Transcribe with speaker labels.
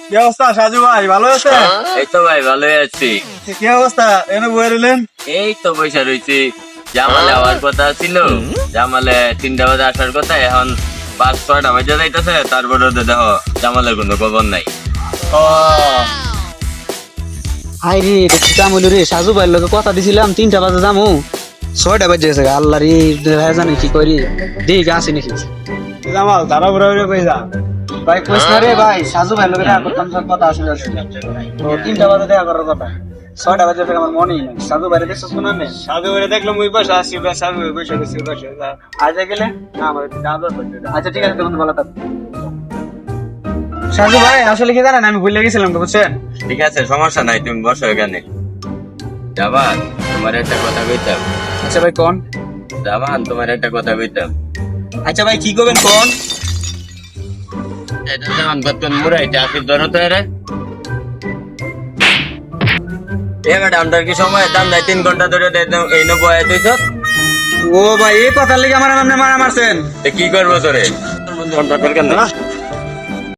Speaker 1: কি অবস্থা সাজু ভাই, ভালো আছেন?
Speaker 2: এই তো ভাই ভালোই আছি।
Speaker 1: কি অবস্থা, এনে বয়ে রইলেন?
Speaker 2: এই তো পয়সা রয়েছি। জামালে হওয়ার কথা ছিল, জামালে 3টা বাজে আসার কথা, এখন 5-6টা বাজে যাইতেছে, তারপরে তো দেখো জামালের কোনো খবর নাই।
Speaker 1: ও
Speaker 3: হাই রে দেখছি জামুল রে, সাজু ভাইয়ের লোকে কথা দিছিলাম 3টা বাজে যামু, 6টা বাজে গেছে। আল্লাহ রে, ভাই জানি কি করি, দেখি আসি নাকি।
Speaker 1: জামাল তারা বড় বড় পয়সা।
Speaker 3: ভাই কইস না রে ভাই, সাজু ভাইয়ের লোকে দেখা করতাম, সব কথা আসলে তো 3টা বাজে দেখা করার কথা, 6টা বাজে থেকে আমার মনেই নাই। সাজু ভাইয়ের দেখছো শোনা নেই?
Speaker 1: সাজু ভাই দেখলাম ওই পাশে আসি, সাজু ভাই বসে গেছি ওই পাশে।
Speaker 3: আজ গেলে
Speaker 1: না আমার একটু দাদা করতে দাও।
Speaker 3: আচ্ছা ঠিক আছে, তখন ভালো থাক। সাজু ভাই আসলে কি জানেন, আমি ভুলে গেছিলাম তো, বুঝছেন?
Speaker 2: ঠিক আছে, সমস্যা নাই, তুমি বসো এখানে। জামান, তোমার একটা কথা কইতাম।
Speaker 3: আচ্ছা ভাই কোন?
Speaker 2: জামান, তোমার একটা কথা কইতাম।
Speaker 3: আচ্ছা ভাই কি করবেন কোন?
Speaker 2: এটা জামান কতক্ষণ মুড়াইতে আসি, ধরো তো এরে। এবার আমটার কি সময় দাম দেয়? 3 ঘন্টা ধরে এই নব্বই তুইছ।
Speaker 3: ও ভাই এই কথার লেগে আমার মারা মারছেন।
Speaker 2: কি করবো তোরে? ঘন্টা দরকার না।